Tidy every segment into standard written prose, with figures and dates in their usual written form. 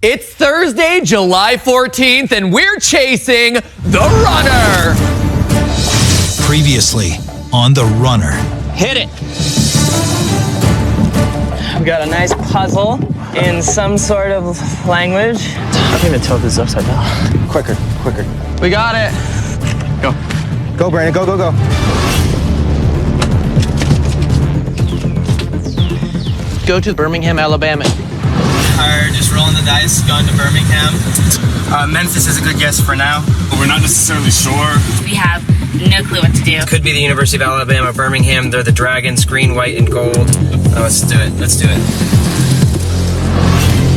It's Thursday, July 14th, and we're chasing the runner. Previously on The Runner. Hit it. I've got a nice puzzle in some sort of language. I think the tilt is upside down. Quicker. We got it. Go. Go, Brandon. Go. Go to Birmingham, Alabama. Are just rolling the dice, going to Birmingham. Memphis is a good guess for now. We're not necessarily sure. We have no clue what to do. Could be the University of Alabama, Birmingham. They're the Dragons, green, white, and gold. Let's do it.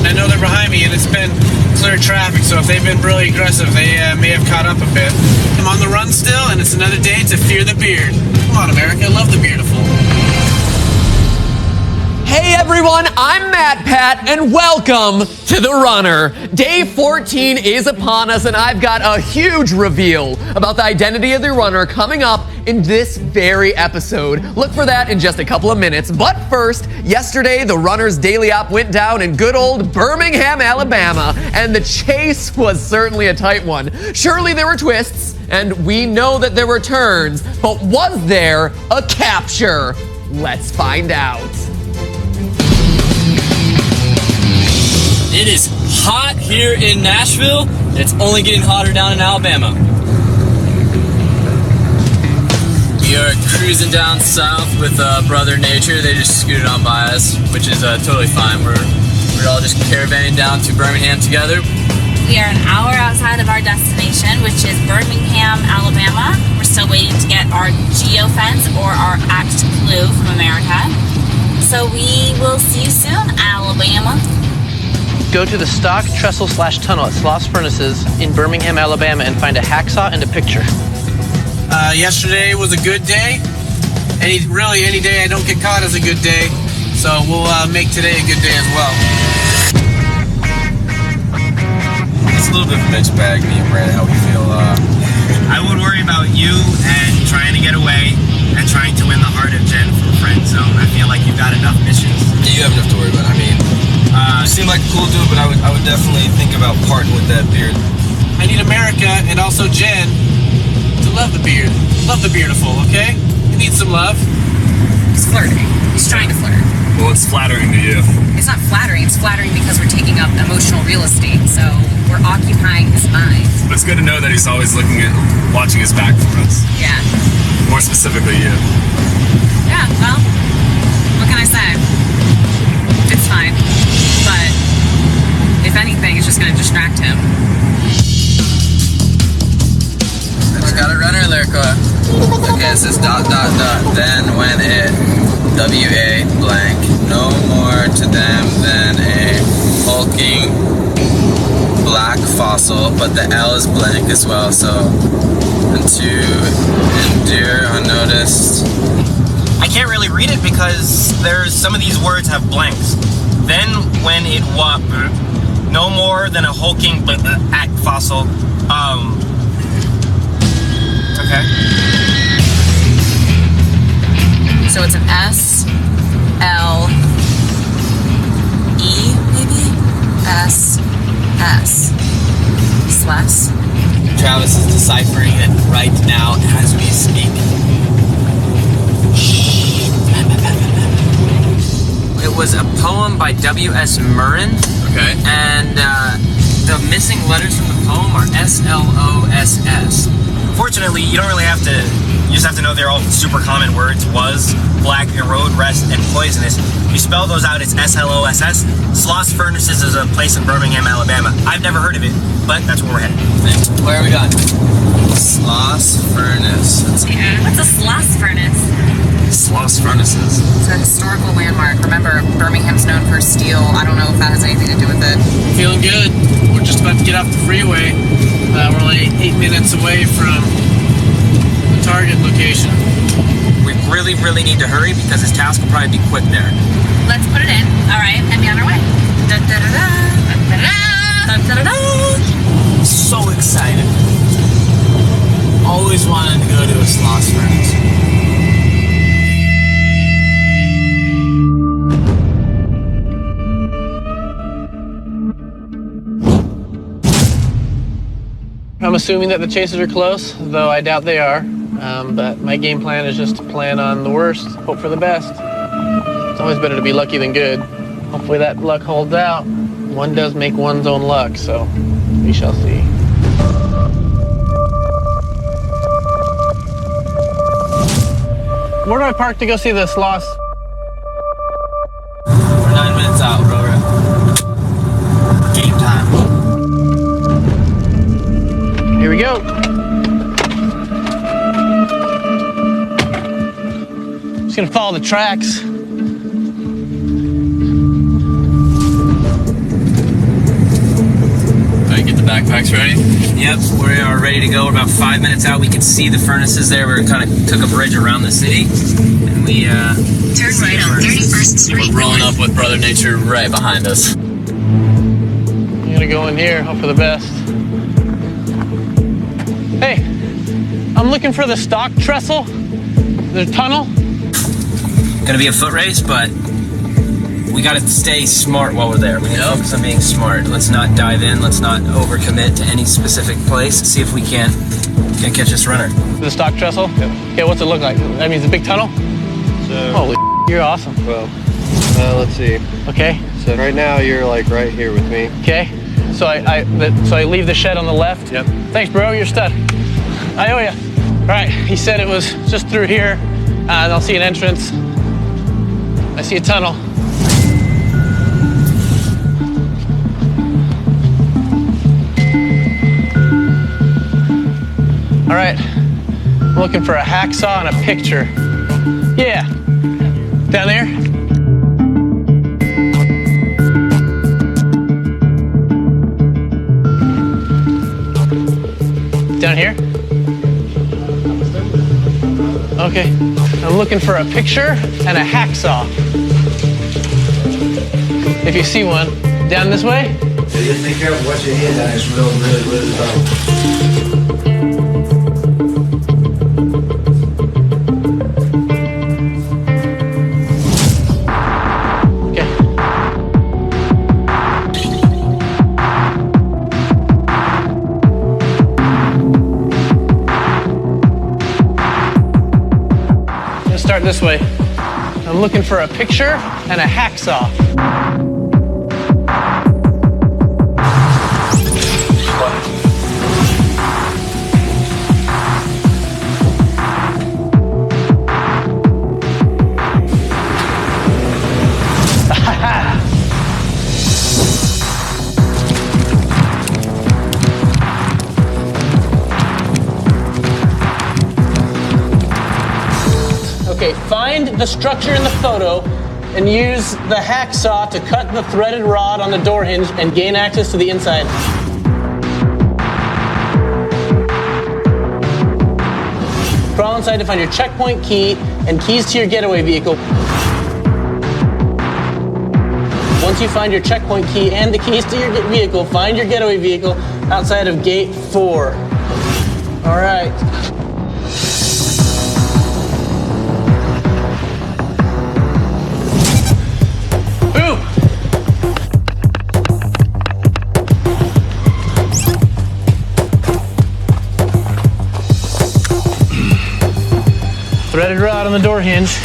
I know they're behind me, and it's been clear traffic, so if they've been really aggressive, they may have caught up a bit. I'm on the run still, and it's another day to fear the beard. Come on, America, love the beautiful. Hey everyone, I'm Matt Pat, and welcome to The Runner. Day 14 is upon us, and I've got a huge reveal about the identity of the runner coming up in this very episode. Look for that in just a couple of minutes. But first, yesterday, the Runner's Daily Op went down in good old Birmingham, Alabama, and the chase was certainly a tight one. Surely there were twists, and we know that there were turns, but was there a capture? Let's find out. It is hot here in Nashville, and it's only getting hotter down in Alabama. We are cruising down south with Brother Nature. They just scooted on by us, which is totally fine. We're all just caravanning down to Birmingham together. We are an hour outside of our destination, which is Birmingham, Alabama. We're still waiting to get our geofence or our act clue from America. So we will see you soon, Alabama. Go to the stock trestle/tunnel at Sloss Furnaces in Birmingham, Alabama, and find a hacksaw and a picture. Yesterday was a good day. Any day I don't get caught is a good day. So we'll make today a good day as well. It's a little bit of a mixed bag, me and Brandon, how we feel. I would worry about you and trying to get away and trying to win the heart of Jen from Friend Zone. I feel like you've got enough missions. Yeah, you have enough to worry about. I mean, you seem like a cool dude, but I would definitely think about parting with that beard. I need America and also Jen to love the beard. Love the beautiful, okay? It needs some love. He's flirting. He's trying to flirt. Well, it's flattering to you. It's not flattering. It's flattering because we're taking up emotional real estate. So we're occupying his mind. But it's good to know that he's always watching his back for us. Yeah. More specifically, you. Yeah, well, what can I say? It's fine. But if anything, it's just going to distract him. I just got a runner lyric. Okay, it says ... Then when it WA blank, no more to them than a hulking black fossil, but the L is blank as well, so and to endure unnoticed. I can't really read it because there's some of these words have blanks. Then when it no more than a hulking act fossil. Okay. So it's an S, L, E, maybe? S, S. Slash. Travis is deciphering it right now as we speak. It was a poem by W.S. Murren. Okay. And the missing letters from the poem are S-L-O-S-S. Fortunately, you don't really have to, you just have to know they're all super common words. Was, black, erode, rest, and poisonous. You spell those out, it's S-L-O-S-S. Sloss Furnaces is a place in Birmingham, Alabama. I've never heard of it, but that's where we're headed. Where are we going? Sloss Furnace. Yeah. What's a Sloss furnace? Sloss Furnaces. It's a historical landmark. Remember, Birmingham's known for steel. I don't know if that has anything to do with it. Feeling good. We're just about to get off the freeway. We're only 8 minutes away from the target location. We really need to hurry because this task will probably be quick there. Let's put it in. All right, and be on our way. Da-da-da-da. Da-da-da. Da-da-da. So excited. Always wanted to go to a Sloss Furnace. I'm assuming that the chasers are close, though I doubt they are. But my game plan is just to plan on the worst, hope for the best. It's always better to be lucky than good. Hopefully that luck holds out. One does make one's own luck, so we shall see. Where do I park to go see the sloths? We're 9 minutes out, bro. Game time. Here we go. Just gonna follow the tracks. Get the backpacks ready? Yep, we are ready to go. We're about 5 minutes out. We can see the furnaces there. We kind of took a bridge around the city, and we Turn right on 31st Street. We're rolling up with Brother Nature right behind us. I'm gonna go in here, hope for the best. Hey, I'm looking for the stock trestle. The tunnel. gonna be a foot race, but we gotta stay smart while we're there. We need to focus on being smart. Let's not dive in. Let's not overcommit to any specific place. See if we can catch this runner. The stock trestle? Okay, what's it look like? That means a big tunnel? So, holy you're awesome. Well, let's see. Okay. So right now you're like right here with me. Okay. So I leave the shed on the left? Yep. Thanks, bro. You're a stud. I owe you. All right. He said it was just through here, and I'll see an entrance. I see a tunnel. All right. I'm looking for a hacksaw and a picture. Yeah. Down there? Down here? Okay. I'm looking for a picture and a hacksaw. If you see one, down this way? Just be careful what you hit. It's really low. Start this way. I'm looking for a picture and a hacksaw. Okay, find the structure in the photo and use the hacksaw to cut the threaded rod on the door hinge and gain access to the inside. Crawl inside to find your checkpoint key and keys to your getaway vehicle. Once you find your checkpoint key and the keys to your vehicle, find your getaway vehicle outside of gate 4. All right. Threaded rod on the door hinge.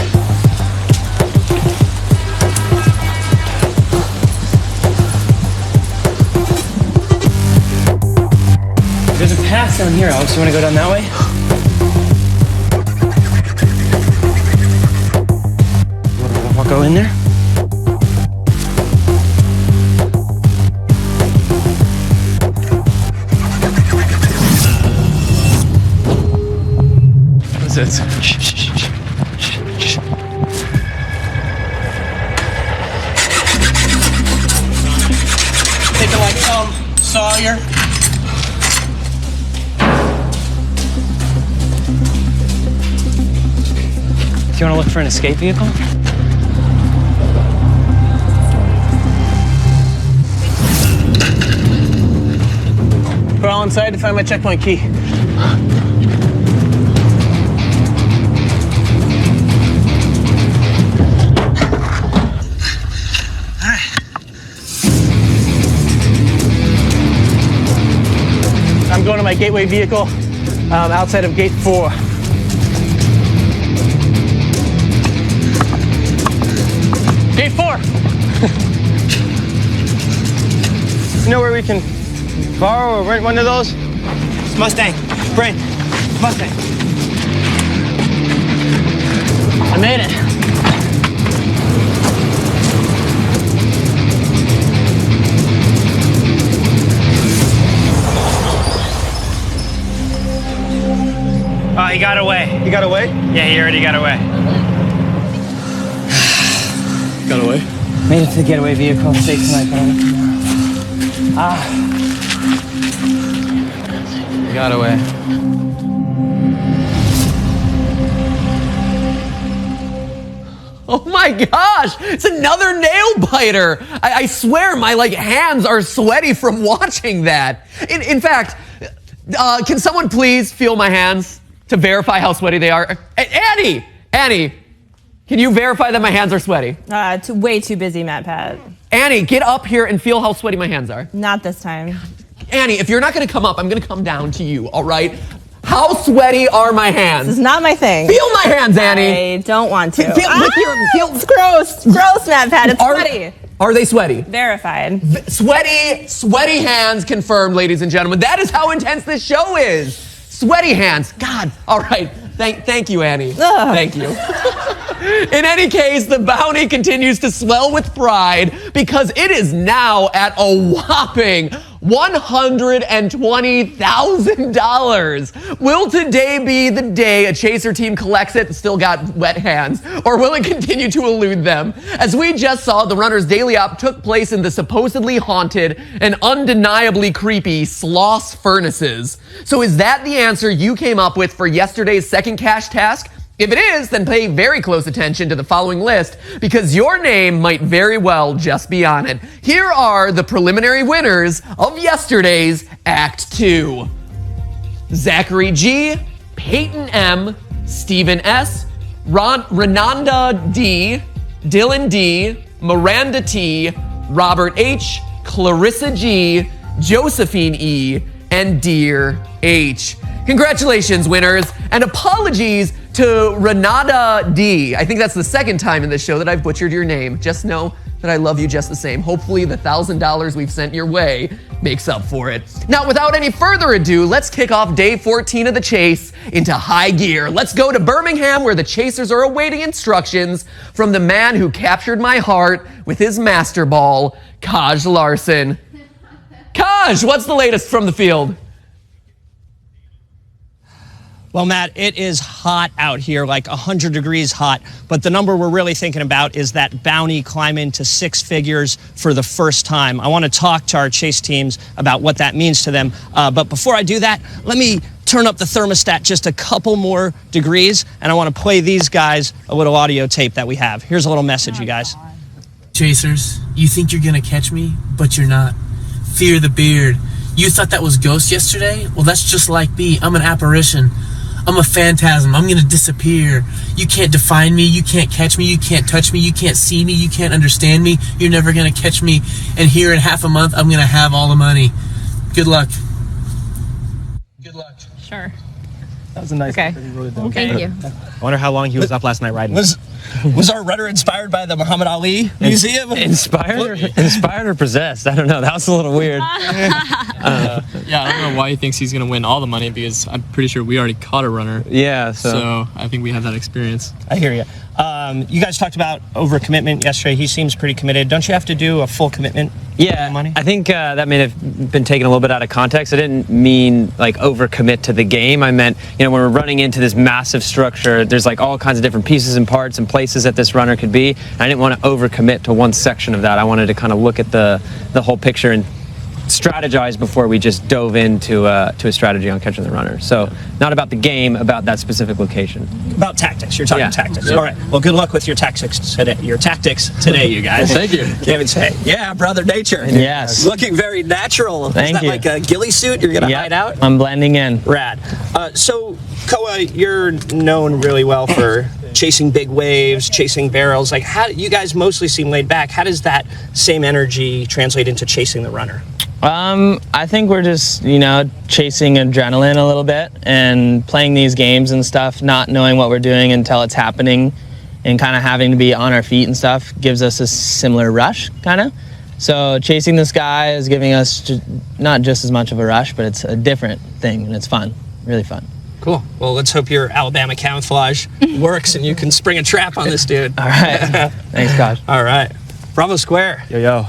There's a path down here, Alex. You want to go down that way? You want to go in there? What is it? Take it like Sawyer. Do you want to look for an escape vehicle? Crawl inside to find my checkpoint key. I'm going to my gateway vehicle outside of gate 4. Gate 4! You know where we can borrow or rent one of those? It's Mustang. Brain. Mustang. I made it. Oh, he got away. He got away? Yeah, he already got away. Got away. Made it to the getaway vehicle. Safe tonight, Got away. Oh my gosh, it's another nail biter. I swear my hands are sweaty from watching that. In fact, can someone please feel my hands to verify how sweaty they are? Annie, can you verify that my hands are sweaty? Way too busy, Matt Pat. Annie, get up here and feel how sweaty my hands are. Not this time. Annie, if you're not gonna come up, I'm gonna come down to you, all right? How sweaty are my hands? This is not my thing. Feel my hands, Annie. I don't want to. It's gross. Gross, Matt Pat. It's sweaty. Are they sweaty? Verified. Sweaty hands confirmed, ladies and gentlemen. That is how intense this show is. Sweaty hands. God. All right. Thank you, Annie. Ugh. Thank you. In any case, the bounty continues to swell with pride because it is now at a whopping $120,000. Will today be the day a chaser team collects it and still got wet hands? Or will it continue to elude them? As we just saw, the runner's daily op took place in the supposedly haunted and undeniably creepy Sloss Furnaces. So is that the answer you came up with for yesterday's second cash task? If it is, then pay very close attention to the following list because your name might very well just be on it. Here are the preliminary winners of yesterday's Act 2. Zachary G, Peyton M, Stephen S, Renanda D, Dylan D, Miranda T, Robert H, Clarissa G, Josephine E, and Dear H. Congratulations, winners, and apologies to Renata D. I think that's the second time in this show that I've butchered your name. Just know that I love you just the same. Hopefully the $1,000 we've sent your way makes up for it. Now, without any further ado, let's kick off day 14 of the chase into high gear. Let's go to Birmingham, where the chasers are awaiting instructions from the man who captured my heart with his master ball, Kaj Larson. Kaj, what's the latest from the field? Well, Matt, it is hot out here, like 100 degrees hot, but the number we're really thinking about is that bounty climbing to 6 figures for the first time. I want to talk to our chase teams about what that means to them, but before I do that, let me turn up the thermostat just a couple more degrees, and I want to play these guys a little audio tape that we have. Here's a little message, you guys. Chasers, you think you're gonna catch me, but you're not. Fear the beard. You thought that was Ghost yesterday? Well, that's just like me. I'm an apparition. I'm a phantasm. I'm gonna disappear. You can't define me. You can't catch me. You can't touch me. You can't see me. You can't understand me. You're never gonna catch me. And here in half a month, I'm gonna have all the money. Good luck. Good luck. Sure. That was a nice Okay. Thank you. I wonder how long he was up last night riding. Was our runner inspired by the Muhammad Ali Museum? Inspired or possessed? I don't know. That was a little weird. Yeah, I don't know why he thinks he's going to win all the money because I'm pretty sure we already caught a runner. Yeah, So I think we have that experience. I hear you. You guys talked about overcommitment yesterday. He seems pretty committed. Don't you have to do a full commitment? Yeah, money? I think that may have been taken a little bit out of context. I didn't mean like overcommit to the game. I meant, when we're running into this massive structure, there's like all kinds of different pieces and parts and places that this runner could be. And I didn't want to overcommit to one section of that. I wanted to kind of look at the whole picture and strategize before we just dove into to a strategy on catching the runner. So not about the game, about that specific location. About tactics. You're talking tactics. Yep. All right. Well, good luck with your tactics today. You guys. Thank you. Can't even say, yeah, brother nature. Yes. Looking very natural. Thank Is that you. like a ghillie suit you're going to hide out? I'm blending in. Rad. So Koa, you're known really well for chasing big waves, chasing barrels. Like, how you guys mostly seem laid back. How does that same energy translate into chasing the runner? I think we're just, chasing adrenaline a little bit and playing these games and stuff, not knowing what we're doing until it's happening, and kind of having to be on our feet and stuff gives us a similar rush, kind of. So chasing this guy is giving us not just as much of a rush, but it's a different thing, and it's fun, really fun. Cool. Well, let's hope your Alabama camouflage works and you can spring a trap on this dude. All right. Thanks, Kosh. All right. Bravo Square. Yo.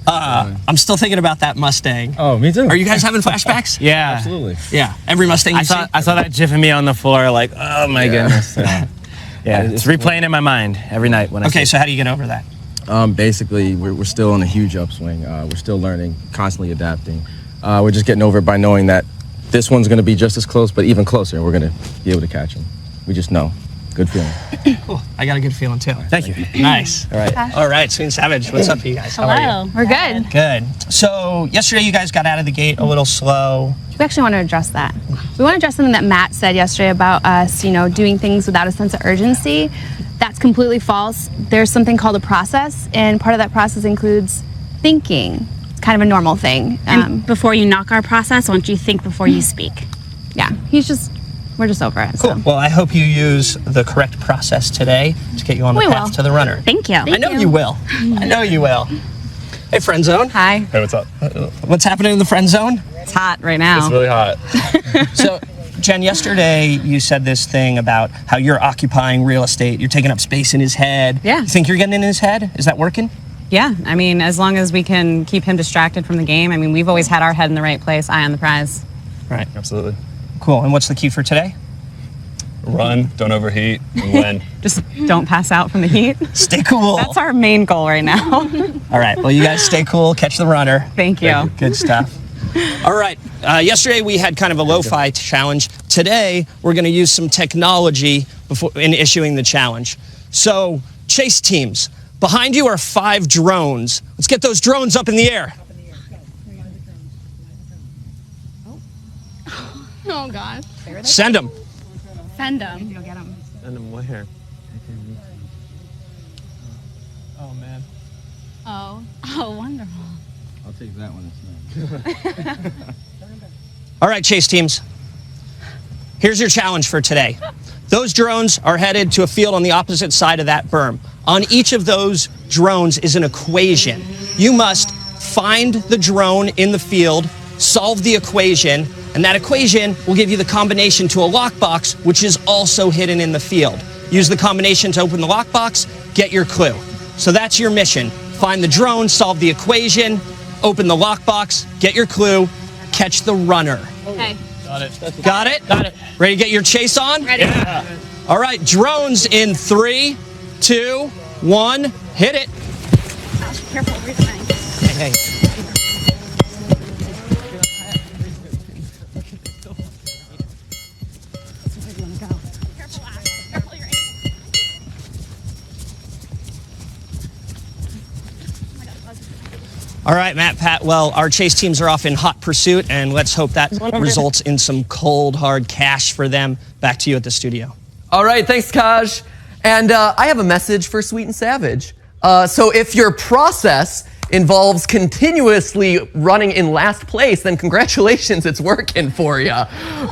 I'm still thinking about that Mustang. Oh, me too. Are you guys having flashbacks? Yeah. Absolutely. Yeah. Every Mustang you see? I saw that gif of me on the floor, like, oh my goodness. Yeah, it's replaying in my mind every night when I see it. So how do you get over that? Basically, we're still on a huge upswing. We're still learning, constantly adapting. We're just getting over it by knowing that this one's going to be just as close, but even closer, and we're going to be able to catch him. We just know. Good feeling. Cool. I got a good feeling, too. Thank you. Nice. All right. All right, Sweet and Savage, what's up, you guys? How are you? We're good. Good. So yesterday you guys got out of the gate a little slow. We actually want to address that. We want to address something that Matt said yesterday about us, doing things without a sense of urgency. That's completely false. There's something called a process, and part of that process includes thinking. It's kind of a normal thing. And before you knock our process, why don't you think before you speak? Yeah, we're just over it. Cool. So. Well, I hope you use the correct process today to get you on the path to the runner. Thank you. I know you will. I know you will. Hey, Friend Zone. Hi. Hey, what's up? What's happening in the Friend Zone? It's hot right now. It's really hot. So, Jen, yesterday you said this thing about how you're occupying real estate. You're taking up space in his head. Yeah. You think you're getting in his head? Is that working? Yeah, I mean, as long as we can keep him distracted from the game, I mean, we've always had our head in the right place, eye on the prize. Right. Absolutely. Cool. And what's the key for today? Run, don't overheat, and win. Just don't pass out from the heat. Stay cool. That's our main goal right now. All right. Well, you guys stay cool. Catch the runner. Thank you. Good stuff. All right. Yesterday we had kind of a lo-fi challenge. Today we're going to use some technology in issuing the challenge. So, chase teams, behind you are 5 drones. Let's get those drones up in the air. Oh, God. Send them. Send them. Go get him. Send him where? Oh, man. Oh, wonderful. I'll take that one. All right, chase teams. Here's your challenge for today. Those drones are headed to a field on the opposite side of that berm. On each of those drones is an equation. You must find the drone in the field, solve the equation, and that equation will give you the combination to a lockbox, which is also hidden in the field. Use the combination to open the lockbox, get your clue. So that's your mission. Find the drone, solve the equation, open the lockbox, get your clue, catch the runner. Okay. Got it? Got it. Ready to get your chase on? Ready. Yeah. All right, drones in 3, 2, 1, hit it. Careful, where's the knife? Hey. All right, Matt, Pat, well, our chase teams are off in hot pursuit, and let's hope that results in some cold, hard cash for them. Back to you at the studio. All right, thanks, Kaj. And I have a message for Sweet and Savage. So if your process involves continuously running in last place, then congratulations, it's working for you.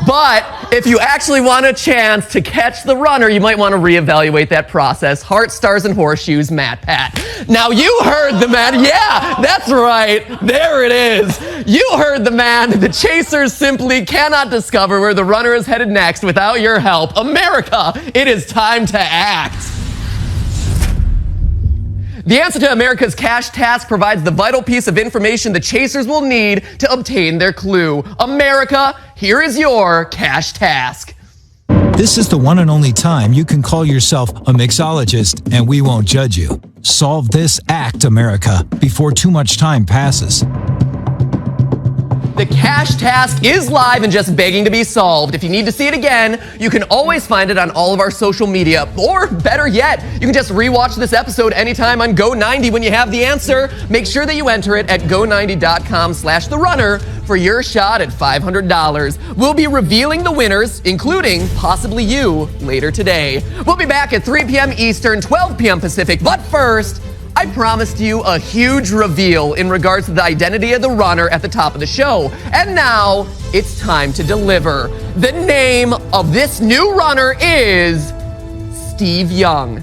But if you actually want a chance to catch the runner, you might want to reevaluate that process. Heart, stars, and horseshoes, Matt Pat. Now you heard the man. Yeah, that's right. There it is. You heard the man. The chasers simply cannot discover where the runner is headed next without your help. America, it is time to act. The answer to America's cash task provides the vital piece of information the chasers will need to obtain their clue. America, here is your cash task. This is the one and only time you can call yourself a mixologist and we won't judge you. Solve this act, America, before too much time passes. The cash task is live and just begging to be solved. If you need to see it again, you can always find it on all of our social media. Or better yet, you can just rewatch this episode anytime on Go90 when you have the answer. Make sure that you enter it at go90.com/therunner for your shot at $500. We'll be revealing the winners, including possibly you, later today. We'll be back at 3 p.m. Eastern, 12 p.m. Pacific. But first, I promised you a huge reveal in regards to the identity of the runner at the top of the show. And now, it's time to deliver. The name of this new runner is Steve Young.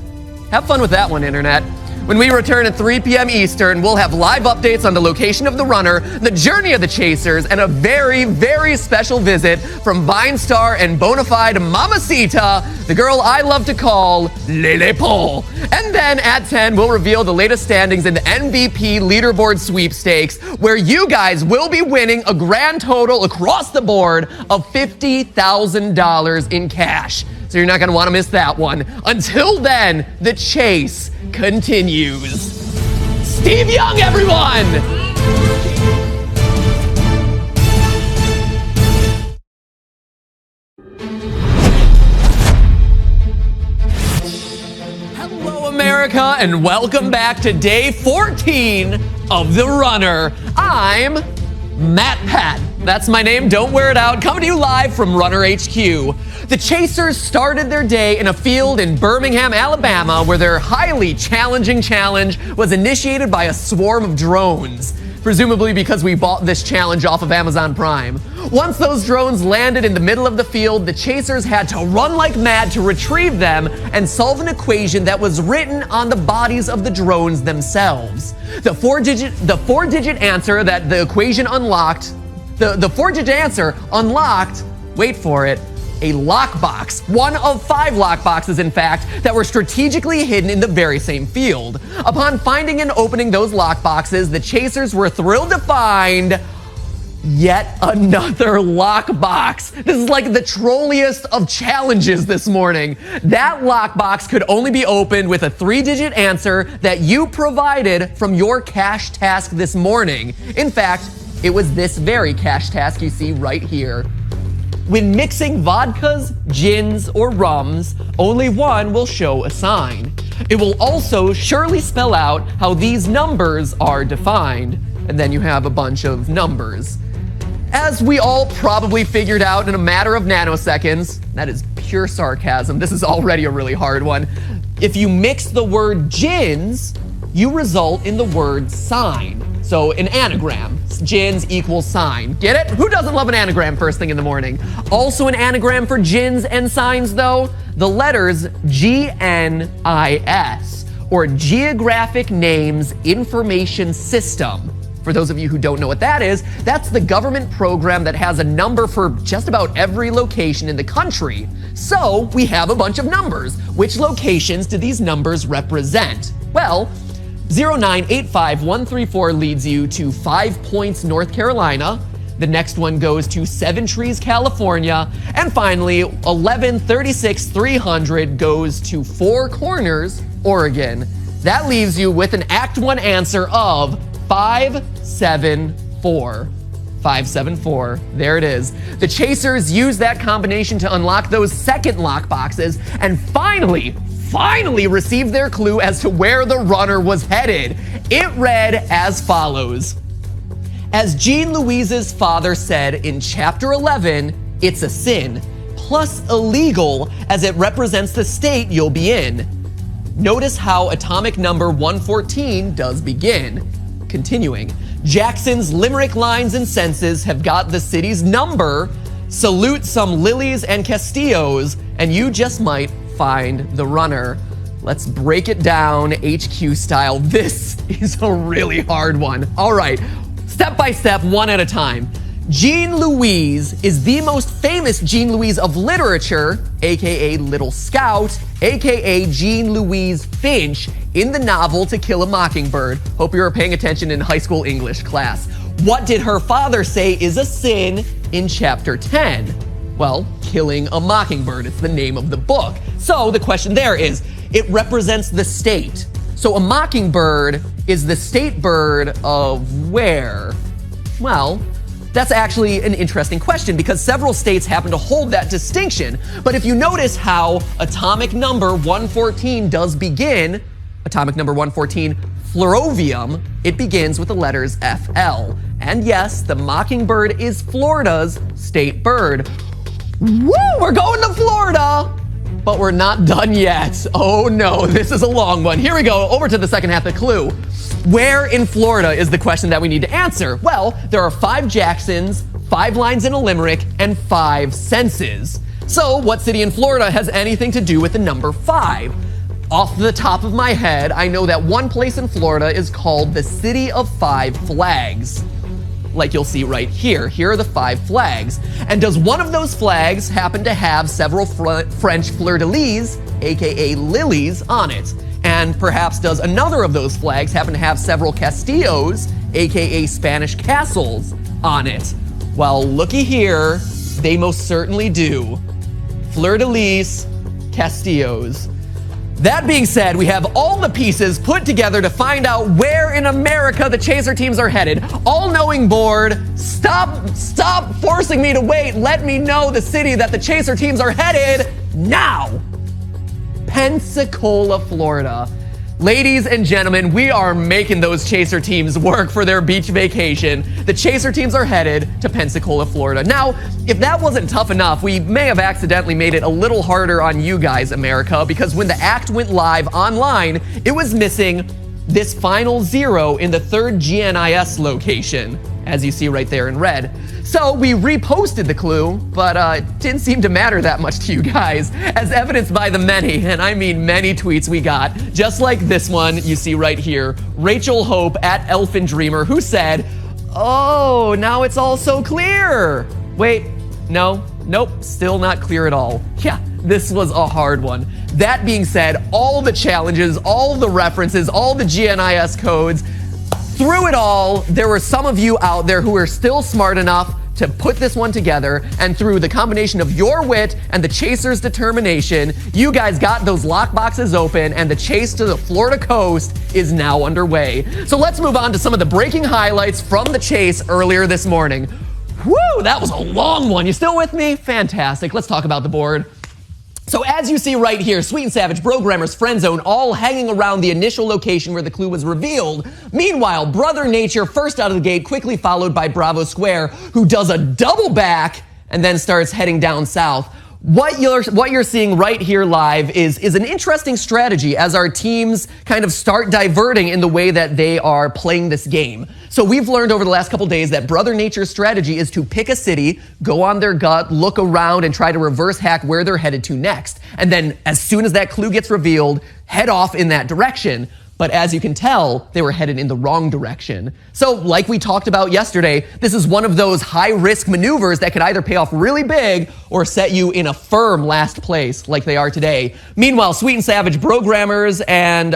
Have fun with that one, Internet. When we return at 3 p.m. Eastern, we'll have live updates on the location of the runner, the journey of the chasers, and a very, very special visit from Vine star and bona fide mamacita, the girl I love to call Lele Pole. And then at 10, we'll reveal the latest standings in the MVP leaderboard sweepstakes, where you guys will be winning a grand total across the board of $50,000 in cash. So you're not going to want to miss that one. Until then, the chase continues. Steve Young, everyone! Hello, America, and welcome back to day 14 of The Runner. I'm Matt Pat. That's my name. Don't wear it out. Coming to you live from Runner HQ. The Chasers started their day in a field in Birmingham, Alabama, where their highly challenging challenge was initiated by a swarm of drones, presumably because we bought this challenge off of Amazon Prime. Once those drones landed in the middle of the field, the Chasers had to run like mad to retrieve them and solve an equation that was written on the bodies of the drones themselves. The four-digit answer that the equation unlocked, the four-digit answer unlocked, wait for it, a lockbox, one of 5 lockboxes, in fact, that were strategically hidden in the very same field. Upon finding and opening those lockboxes, the Chasers were thrilled to find yet another lockbox. This is like the trolliest of challenges this morning. That lockbox could only be opened with a 3-digit answer that you provided from your cash task this morning. In fact, it was this very cash task you see right here. When mixing vodkas, gins, or rums, only one will show a sign. It will also surely spell out how these numbers are defined. And then you have a bunch of numbers. As we all probably figured out in a matter of nanoseconds, that is pure sarcasm, this is already a really hard one. If you mix the word gins, you result in the word sign. So an anagram, gins equals sign. Get it? Who doesn't love an anagram first thing in the morning? Also an anagram for gins and signs though, the letters GNIS, or Geographic Names Information System. For those of you who don't know what that is, that's the government program that has a number for just about every location in the country. So we have a bunch of numbers. Which locations do these numbers represent? Well, 0985134 leads you to 5 Points, North Carolina. The next one goes to 7 Trees, California. And finally, 1136300 goes to 4 Corners, Oregon. That leaves you with an Act 1 answer of 574. 574. There it is. The Chasers used that combination to unlock those second lock boxes and finally received their clue as to where the runner was headed. It read as follows. As Jean Louise's father said in chapter 11, it's a sin, plus illegal as it represents the state you'll be in. Notice how atomic number 114 does begin. Continuing, Jackson's limerick lines and senses have got the city's number. Salute some lilies and castillos, and you just might find the runner. Let's break it down HQ style. This is a really hard one. All right, step by step, one at a time. Jean Louise is the most famous Jean Louise of literature, aka Little Scout, aka Jean Louise Finch, in the novel To Kill a Mockingbird. Hope you were paying attention in high school English class. What did her father say is a sin in chapter 10? Well, killing a mockingbird, it's the name of the book. So the question there is, it represents the state. So a mockingbird is the state bird of where? Well, That's actually an interesting question because several states happen to hold that distinction. But if you notice how atomic number 114 does begin, atomic number 114, fluorovium, it begins with the letters FL. And yes, the mockingbird is Florida's state bird. Woo, we're going to Florida! But we're not done yet. Oh no, this is a long one. Here we go, over to the second half of the clue. Where in Florida is the question that we need to answer? Well, there are 5 Jacksons, 5 lines in a limerick, and 5 senses. So, what city in Florida has anything to do with the number 5? Off the top of my head, I know that one place in Florida is called the City of 5 Flags. Like you'll see right here. Here are the 5 flags. And does one of those flags happen to have several French fleur-de-lis, aka lilies, on it? And perhaps does another of those flags happen to have several castillos, aka Spanish castles, on it? Well, looky here, they most certainly do. Fleur-de-lis, castillos. That being said, we have all the pieces put together to find out where in America the chaser teams are headed. All-knowing board, stop forcing me to wait. Let me know the city that the chaser teams are headed now. Pensacola, Florida. Ladies and gentlemen, we are making those chaser teams work for their beach vacation. The chaser teams are headed to Pensacola, Florida. Now, if that wasn't tough enough, we may have accidentally made it a little harder on you guys, America, because when the act went live online, it was missing this final 0 in the 3rd GNIS location, as you see right there in red. So we reposted the clue, but it didn't seem to matter that much to you guys, as evidenced by the many, and I mean many tweets we got, just like this one you see right here. Rachel Hope at Elfin Dreamer, who said, "Oh, now it's all so clear." Wait, nope, still not clear at all. Yeah, this was a hard one. That being said, all the challenges, all the references, all the GNIS codes, through it all, there were some of you out there who are still smart enough to put this one together, and through the combination of your wit and the chaser's determination, you guys got those lock boxes open, and the chase to the Florida coast is now underway. So let's move on to some of the breaking highlights from the chase earlier this morning. Woo, that was a long one. You still with me? Fantastic. Let's talk about the board. So as you see right here, Sweet and Savage, Brogrammers, Friend Zone, all hanging around the initial location where the clue was revealed. Meanwhile, Brother Nature, first out of the gate, quickly followed by Bravo Square, who does a double back and then starts heading down south. What you're seeing right here live is an interesting strategy as our teams kind of start diverting in the way that they are playing this game. So we've learned over the last couple days that Brother Nature's strategy is to pick a city, go on their gut, look around, and try to reverse hack where they're headed to next. And then as soon as that clue gets revealed, head off in that direction. But as you can tell, they were headed in the wrong direction. So like we talked about yesterday, this is one of those high-risk maneuvers that could either pay off really big or set you in a firm last place like they are today. Meanwhile, Sweet and Savage, Brogrammers and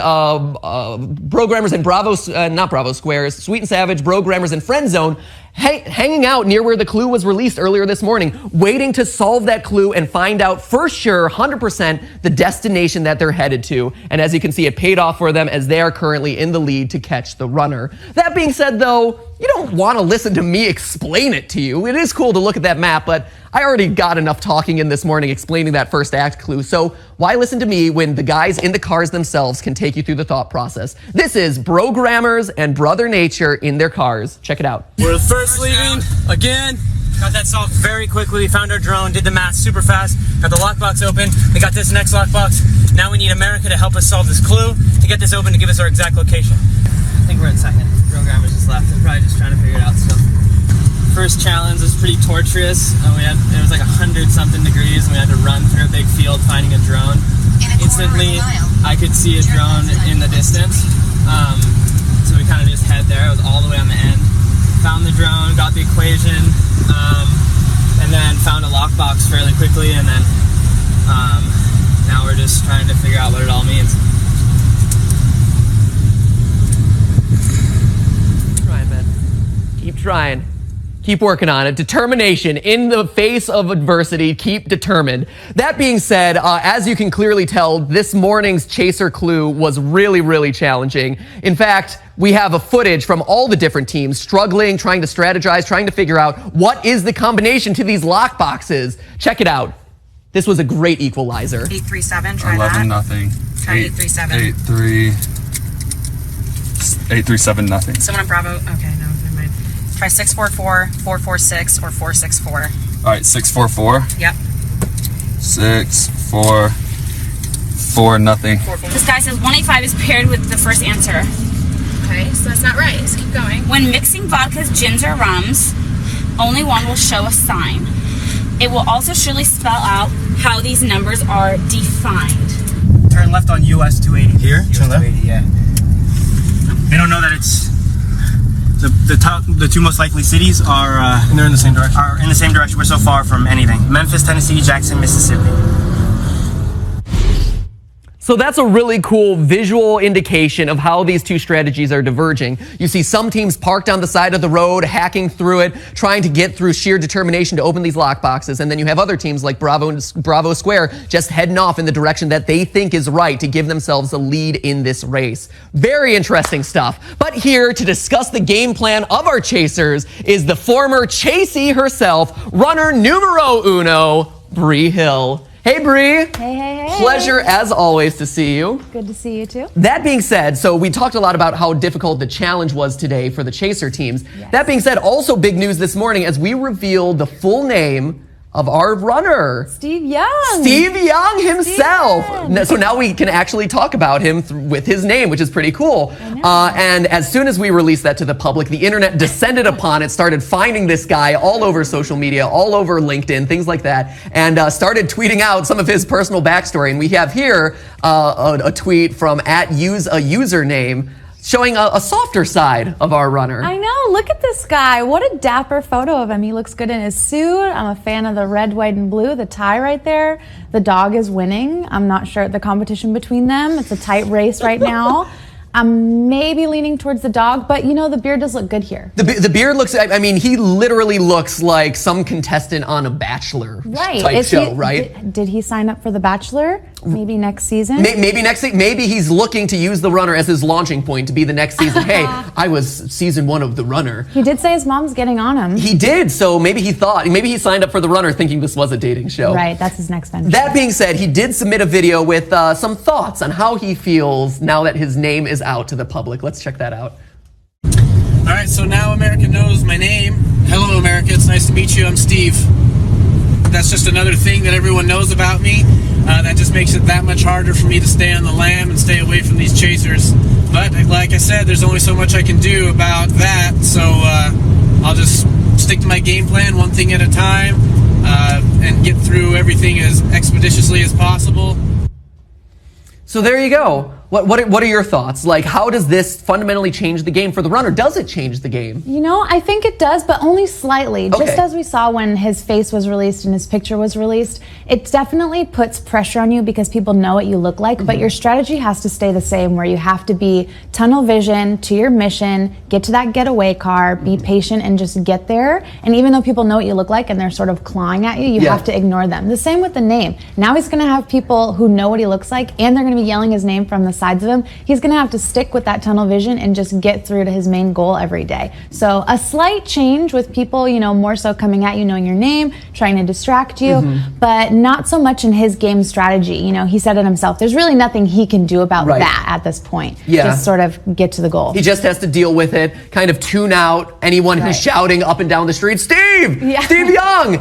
not Bravo Squares, Sweet and Savage, Brogrammers and Friend Zone, hanging out near where the clue was released earlier this morning, waiting to solve that clue and find out for sure, 100%, the destination that they're headed to. And as you can see, it paid off for them as they are currently in the lead to catch the runner. That being said, though, you don't want to listen to me explain it to you. It is cool to look at that map, but I already got enough talking in this morning explaining that first act clue, so why listen to me when the guys in the cars themselves can take you through the thought process? This is Brogrammers and Brother Nature in their cars. Check it out. We're first leaving again. Got that solved very quickly. We found our drone, did the math super fast, got the lockbox open. We got this next lockbox. Now we need America to help us solve this clue, to get this open, to give us our exact location. I think we're in second. Brogrammers just left. They're probably just trying to figure it out still. First challenge was pretty torturous. It was like 100-something degrees, and we had to run through a big field finding a drone. Instantly, I could see a drone in the distance, so we kind of just head there. It was all the way on the end. Found the drone, got the equation, and then found a lockbox fairly quickly, and then now we're just trying to figure out what it all means. Keep trying, man. Keep trying. Keep working on it. Determination in the face of adversity. Keep determined. That being said, as you can clearly tell, this morning's chaser clue was really, really challenging. In fact, we have a footage from all the different teams struggling, trying to strategize, trying to figure out what is the combination to these lock boxes. Check it out. This was a great equalizer. 837, try 11 that. nothing. Try 837. 837 nothing. Someone on Bravo. Okay, no, never mind. Try 644, 446, or 464. All right, 644. Yep. 644 nothing. This guy says 185 is paired with the first answer. Okay, so that's not right. Just keep going. When mixing vodkas, gins, or rums, only one will show a sign. It will also surely spell out how these numbers are defined. Turn left on US 280. Here? Turn left? 280, yeah. They don't know that it's the two most likely cities are And they're in the same direction. are in the same direction. We're so far from anything. Memphis, Tennessee, Jackson, Mississippi. So that's a really cool visual indication of how these two strategies are diverging. You see some teams parked on the side of the road, hacking through it, trying to get through sheer determination to open these lock boxes. And then you have other teams like Bravo Square just heading off in the direction that they think is right to give themselves a lead in this race. Very interesting stuff. But here to discuss the game plan of our chasers is the former chasee herself, runner numero uno, Bree Hill. Hey, Bree. Hey. Pleasure, as always, to see you. Good to see you, too. That being said, so we talked a lot about how difficult the challenge was today for the chaser teams. Yes. That being said, also big news this morning as we revealed the full name of our runner. Steve Young. Steve Young himself. So now we can actually talk about him with his name, which is pretty cool. And as soon as we released that to the public, the internet descended upon it, started finding this guy all over social media, all over LinkedIn, things like that, and started tweeting out some of his personal backstory. And we have here a tweet from @useausername showing a softer side of our runner. I know, look at this guy. What a dapper photo of him. He looks good in his suit. I'm a fan of the red, white, and blue, the tie right there. The dog is winning. I'm not sure the competition between them. It's a tight race right now. I'm maybe leaning towards the dog, but you know, the beard does look good here. The beard looks, I mean, he literally looks like some contestant on a Bachelor type show, right? Did he sign up for The Bachelor? Maybe next season? Maybe next season. Maybe he's looking to use the runner as his launching point to be the next season. Hey, I was season 1 of the runner. He did say his mom's getting on him. He did, so maybe he signed up for the runner thinking this was a dating show. Right, that's his next venture. That being said, he did submit a video with some thoughts on how he feels now that his name is out to the public. Let's check that out. All right, so now America knows my name. Hello, America. It's nice to meet you. I'm Steve. That's just another thing that everyone knows about me. That just makes it that much harder for me to stay on the lam and stay away from these chasers. But like I said, there's only so much I can do about that. So I'll just stick to my game plan, one thing at a time, and get through everything as expeditiously as possible. So there you go. What are your thoughts? Like, how does this fundamentally change the game for the runner? Does it change the game? You know, I think it does, but only slightly. Okay. Just as we saw when his face was released and his picture was released, it definitely puts pressure on you because people know what you look like, but your strategy has to stay the same, where you have to be tunnel vision to your mission, get to that getaway car, be patient, and just get there. And even though people know what you look like and they're sort of clawing at you, you have to ignore them. The same with the name. Now he's going to have people who know what he looks like, and they're going to be yelling his name from the sides of him. He's going to have to stick with that tunnel vision and just get through to his main goal every day. So a slight change with people, you know, more so coming at you, knowing your name, trying to distract you, but not so much in his game strategy. You know, he said it himself. There's really nothing he can do about that at this point. Just sort of get to the goal. He just has to deal with it, kind of tune out anyone who's shouting up and down the street, Steve! Steve Young!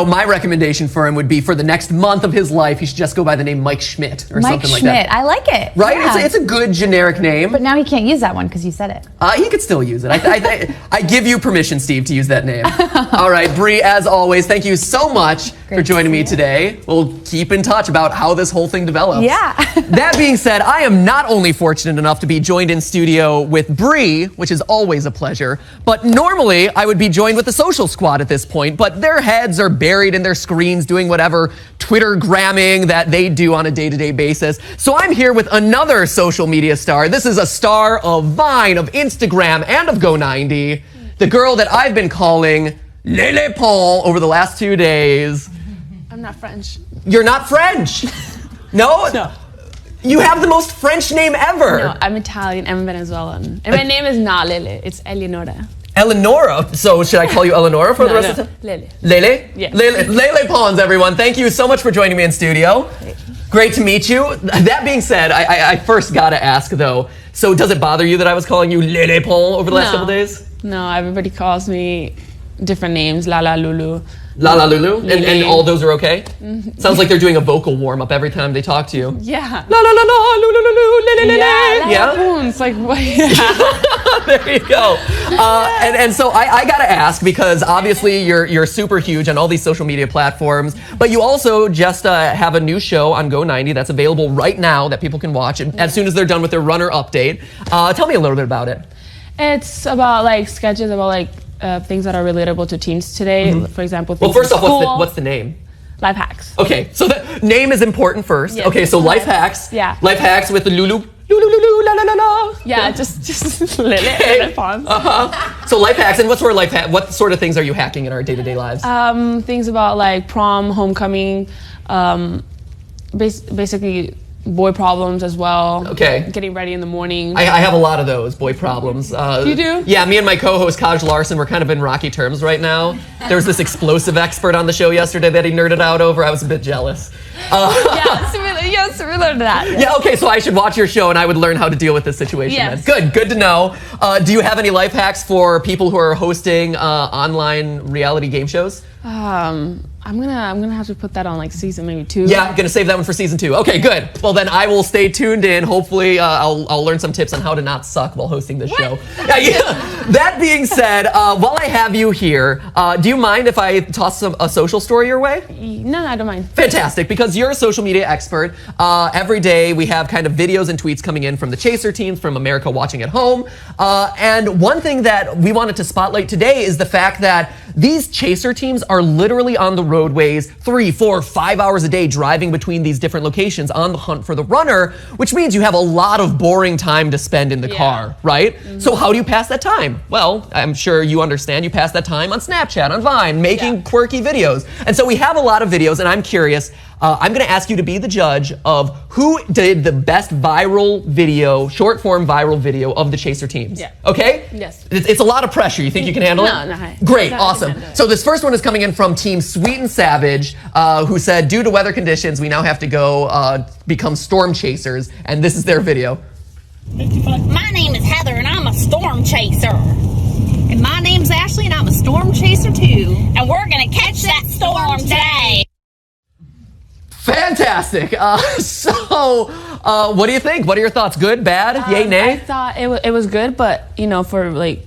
My recommendation for him would be for the next month of his life, he should just go by the name Mike Schmidt or something like that. I like it. Right? Yeah. It's a good generic name. But now he can't use that one because you said it. He could still use it. I give you permission, Steve, to use that name. All right, Bree, as always, thank you so much for joining me today. We'll keep in touch about how this whole thing develops. Yeah. That being said, I am not only fortunate enough to be joined in studio with Bree, which is always a pleasure, but normally I would be joined with the social squad at this point, but their heads are buried in their screens doing whatever Twitter gramming that they do on a day-to-day basis. So I'm here with another social media star. This is a star of Vine, of Instagram, and of Go90. the girl that I've been calling Lele Paul over the last 2 days. I'm not French. You're not French. No? No. You have the most French name ever. No, I'm Italian. I'm Venezuelan. And my name is not Lele. It's Eleonora. Eleonora. So should I call you Eleonora for the rest of the time? Lele. Lele? Yeah. Lele Pons, everyone. Thank you so much for joining me in studio. Great to meet you. That being said, I first gotta ask though, so does it bother you that I was calling you Lele Pons over the last couple days? No, everybody calls me different names. Lala Lulu. Lala Lulu? And all those are okay? Sounds like they're doing a vocal warm-up every time they talk to you. Yeah. La la la la, Lulu Lulu, Lele Lele. Yeah? It's like, what? There you go. And so I gotta ask, because obviously you're super huge on all these social media platforms, but you also just have a new show on Go90 that's available right now that people can watch as soon as they're done with their runner update. Tell me a little bit about it. It's about like sketches about like things that are relatable to teens today. For example, Well, first off, what's the name? Life hacks. Okay, so the name is important first. Yes. Okay, so life hacks. Yeah. Life hacks with the Lulu. Lulu Lulu la la la la. Yeah, just Lele Pons. So life hacks, and what sort of things are you hacking in our day-to-day lives? Things about like prom, homecoming, basically boy problems as well. Okay. Getting ready in the morning. I have a lot of those boy problems. You do? Yeah, me and my co-host Kaj Larson, we're kind of in rocky terms right now. There was this explosive expert on the show yesterday that he nerded out over. I was a bit jealous. Similar to that. Yeah, okay, so I should watch your show and I would learn how to deal with this situation. Yes. Then. Good to know. Do you have any life hacks for people who are hosting online reality game shows? I'm gonna have to put that on like season maybe 2. Yeah, gonna save that one for season 2. Okay, good. Well then I will stay tuned in. Hopefully I'll learn some tips on how to not suck while hosting this show. That being said, while I have you here, do you mind if I toss a social story your way? No, I don't mind. Fantastic, because you're a social media expert. Every day we have kind of videos and tweets coming in from the Chaser teams, from America watching at home. And one thing that we wanted to spotlight today is the fact that these Chaser teams are literally on the roadways 3, 4, 5 hours a day driving between these different locations on the hunt for the runner, which means you have a lot of boring time to spend in the car, right? So how do you pass that time? Well, I'm sure you understand you pass that time on Snapchat, on Vine, making quirky videos. And so we have a lot of videos, and I'm curious, I'm gonna ask you to be the judge of who did the best viral video, short form viral video of the Chaser teams. Yeah. Okay? Yes. It's a lot of pressure. You think you can handle it? No. Great, awesome. So this first one is coming in from Team Sweet and Savage, who said, due to weather conditions, we now have to go become storm chasers, and this is their video. My name is Heather, and I'm a storm chaser. And my name's Ashley, and I'm a storm chaser too. And we're gonna catch that storm today. Fantastic. So what do you think? What are your thoughts? Good, bad, yay, nay? I thought it was good, but you know, for like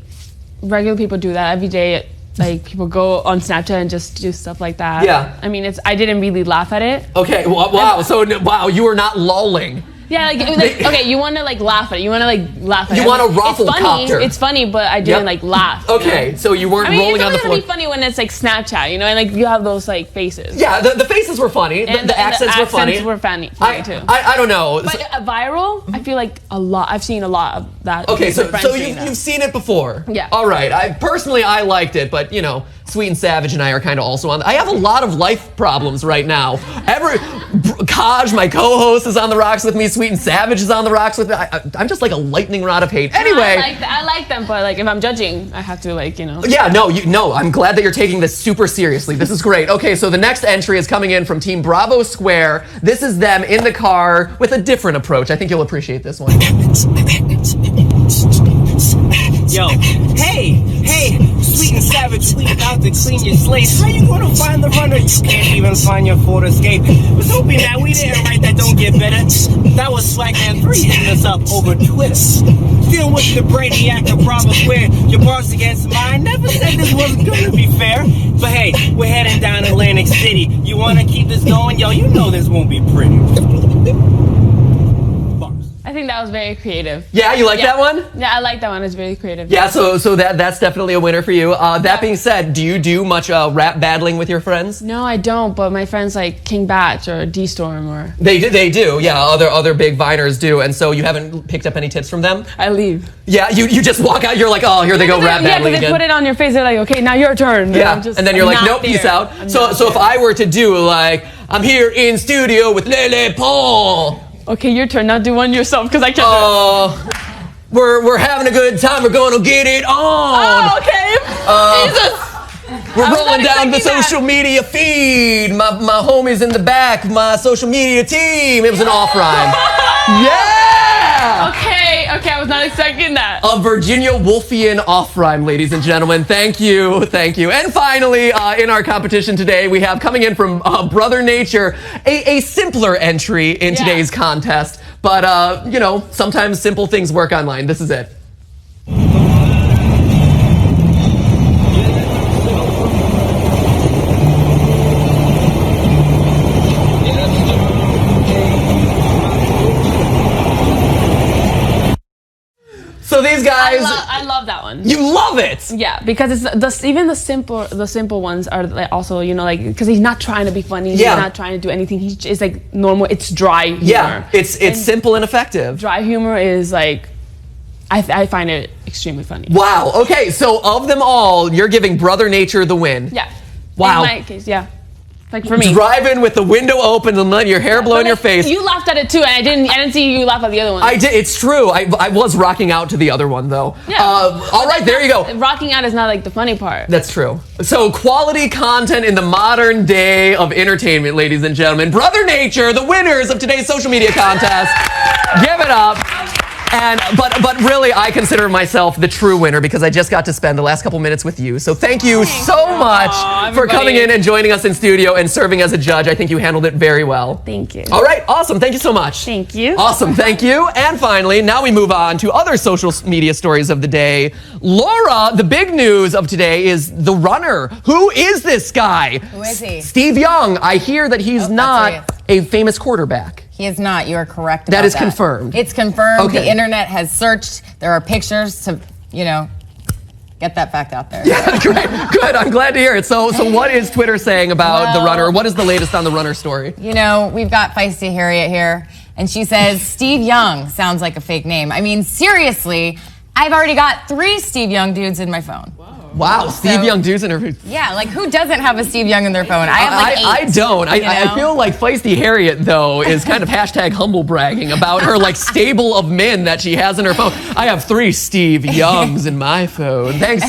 regular people do that every day. Like people go on Snapchat and just do stuff like that. Yeah. I mean, I didn't really laugh at it. Okay. Wow. So wow, you were not lolling. Yeah, like okay, you want to like laugh at it. You want to like laugh at it. You want a ruffle copter. It's funny, but I didn't like laugh. Okay, so you weren't rolling on the floor. It's only funny when it's like Snapchat, you know, and like you have those like faces. Yeah, the faces were funny. The accents were funny. The accents were funny too. I don't know. But viral, I feel like I've seen a lot of that. Okay, so you've seen it before. Yeah. All right. I liked it, but you know, Sweet and Savage and I are kind of also on. I have a lot of life problems right now. Kaj, my co-host, is on the rocks with me. Sweet and Savage is on the rocks with me. I'm just like a lightning rod of hate. Anyway. I like them, but like if I'm judging, I have to like, you know. Yeah, no, I'm glad that you're taking this super seriously. This is great. Okay, so the next entry is coming in from Team Bravo Square. This is them in the car with a different approach. I think you'll appreciate this one. Yo, hey, Sweet and Savage, we about to clean your slate. How you gonna find the runner? You can't even find your Ford Escape. Was hoping that we didn't write that don't get better. That was Swagman 3 hitting us up over Twitter. Still with the Brainiac of Bravo Square. Your bars against mine. Never said this was gonna be fair. But hey, we're heading down Atlantic City. You wanna keep this going? Yo, you know this won't be pretty. I think that was very creative. Yeah, you like that one? Yeah, I like that one. It's very creative. Yeah, so that's definitely a winner for you. That being said, do you do much rap battling with your friends? No, I don't, but my friends like King Batch or D-Storm or... They do, yeah, other big Viners do, and so you haven't picked up any tips from them? I leave. Yeah, you just walk out, you're like, oh, here they go rap battling they again. put it on your face, they're like, okay, now your turn. Yeah, and then you're like, nope, peace out. So if I were to do like, I'm here in studio with Lele Paul. Okay, your turn. Now do one yourself because I can't. We're having a good time. We're going to get it on. Oh, okay. Jesus. We're rolling down the social media feed. My homies in the back, my social media team. It was an off rhyme. Yeah. Okay, I was not expecting that. A Virginia Woolfian off rhyme, ladies and gentlemen. Thank you. And finally, in our competition today, we have coming in from Brother Nature, a simpler entry in today's contest. But, sometimes simple things work online. This is it. So these guys, I love that one. You love it. Yeah, because it's even the simple ones are like also because he's not trying to be funny. Yeah. He's not trying to do anything. It's like normal. It's dry humor. Yeah, it's simple and effective. Dry humor is like, I find it extremely funny. Wow. Okay, so of them all, you're giving Brother Nature the win. Yeah. Wow. In my case, yeah. Like for me. Driving with the window open and letting your hair blow in your face. You laughed at it too, and I didn't see you laugh at the other one. I did. It's true. I was rocking out to the other one though. Yeah. All right, there you go. Rocking out is not like the funny part. That's true. So quality content in the modern day of entertainment, ladies and gentlemen. Brother Nature, the winners of today's social media contest. Give it up. But really, I consider myself the true winner because I just got to spend the last couple minutes with you. So thank you so much for coming in and joining us in studio and serving as a judge. I think you handled it very well. Thank you. All right, awesome. Thank you so much. Thank you. Awesome, thank you. And finally, now we move on to other social media stories of the day. Laura, the big news of today is the runner. Who is this guy? Who is he? Steve Young. I hear that he's not a famous quarterback. He is not. You are correct about that. That is confirmed. It's confirmed. Okay. The internet has searched. There are pictures to, get that fact out there. Yeah, great. Good. I'm glad to hear it. So what is Twitter saying about the runner? What is the latest on the runner story? We've got Feisty Harriet here, and she says Steve Young sounds like a fake name. I mean, seriously, I've already got 3 Steve Young dudes in my phone. Wow, Steve Young dudes in her. Yeah, like who doesn't have a Steve Young in their phone? I have like 8. I don't. I feel like Feisty Harriet though is kind of hashtag humble bragging about her like stable of men that she has in her phone. I have 3 Steve Youngs in my phone. Thanks,